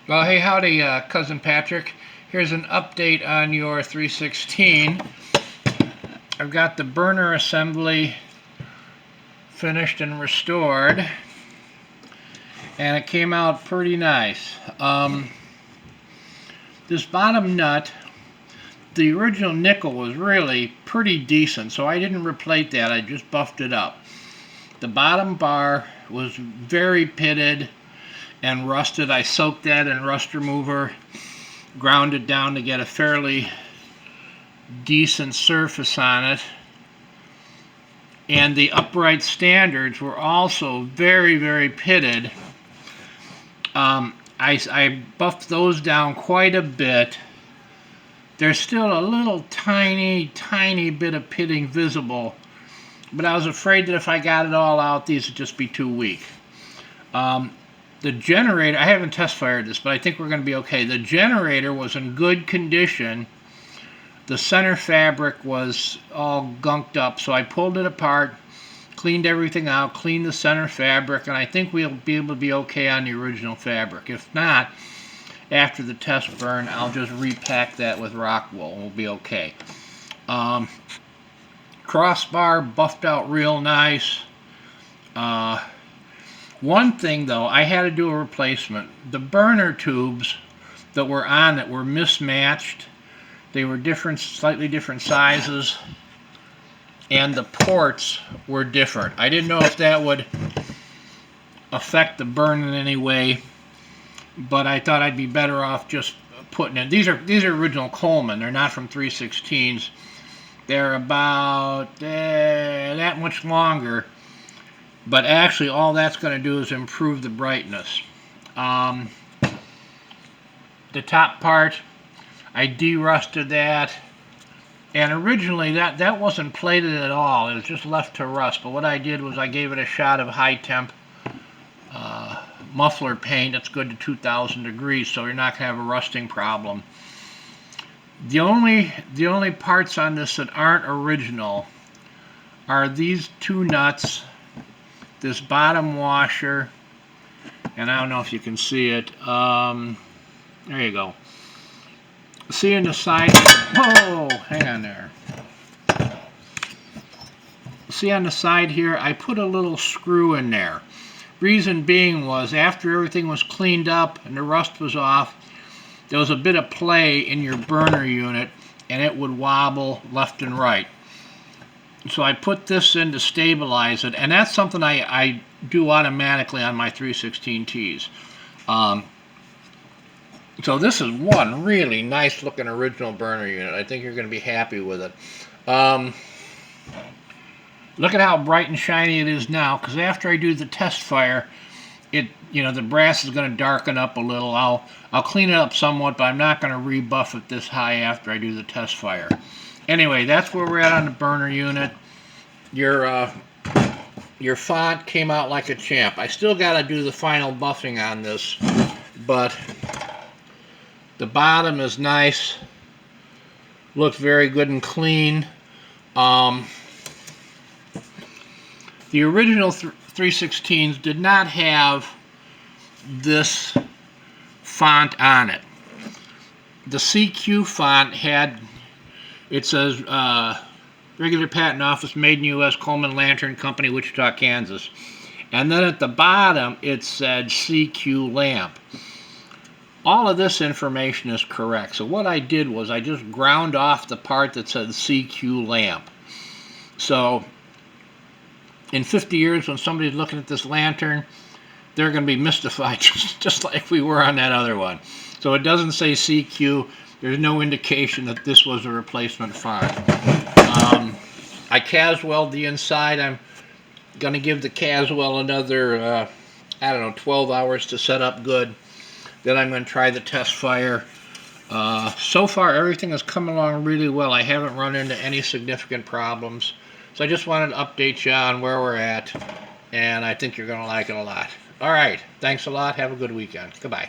Well, hey, howdy, Cousin Patrick. Here's an update on your 316. I've got the burner assembly finished and restored, and it came out pretty nice. This bottom nut, the original nickel was really pretty decent, so I didn't replate that. I just buffed it up. The bottom bar was very pitted and rusted. I soaked that in rust remover, ground it down to get a fairly decent surface on it. And the upright standards were also very, very pitted. I buffed those down quite a bit. There's still a little tiny bit of pitting visible, but I was afraid that if I got it all out, these would just be too weak. The generator, I haven't test fired this, but I think we're going to be okay. The generator was in good condition. The center fabric was all gunked up, so I pulled it apart, cleaned everything out, cleaned the center fabric, and I think we'll be able to be okay on the original fabric. If not, after the test burn, I'll just repack that with rock wool and we'll be okay. Crossbar buffed out real nice. One thing though, I had to do a replacement. The burner tubes that were on it were mismatched. They were slightly different sizes, and the ports were different. I didn't know if that would affect the burn in any way, but I thought I'd be better off just putting it. These are original Coleman. They're not from 316s. They're about that much longer. But actually, all that's going to do is improve the brightness. The top part, I de-rusted that. And originally, that wasn't plated at all. It was just left to rust. But what I did was I gave it a shot of high temp muffler paint. That's good to 2,000 degrees, so you're not going to have a rusting problem. The only parts on this that aren't original are these two nuts, this bottom washer, and I don't know if you can see it. There you go. See on the side, whoa, hang on there. See on the side here, I put a little screw in there. Reason being was after everything was cleaned up and the rust was off, there was a bit of play in your burner unit and it would wobble left and right. So I put this in to stabilize it, and that's something I do automatically on my 316Ts. So this is one really nice looking original burner unit. I think you're going to be happy with it. Look at how bright and shiny it is now, because after I do the test fire, the brass is going to darken up a little. I'll clean it up somewhat, but I'm not going to rebuff it this high after I do the test fire. Anyway, that's where we're at on the burner unit. Your font came out like a champ. I still got to do the final buffing on this, but the bottom is nice. Looks very good and clean. The original 316s did not have this font on it. The CQ font had, it says regular patent office, made in U.S., Coleman Lantern Company, Wichita, Kansas. And then at the bottom it said CQ lamp. All of this information is correct. So what I did was I just ground off the part that said CQ lamp. So in 50 years when somebody's looking at this lantern, they're going to be mystified just like we were on that other one. So it doesn't say CQ. There's no indication that this was a replacement font. I Caswelled the inside. I'm going to give the Caswell another, 12 hours to set up good. Then I'm going to try the test fire. So far, everything has come along really well. I haven't run into any significant problems. So I just wanted to update you on where we're at, and I think you're going to like it a lot. All right. Thanks a lot. Have a good weekend. Goodbye.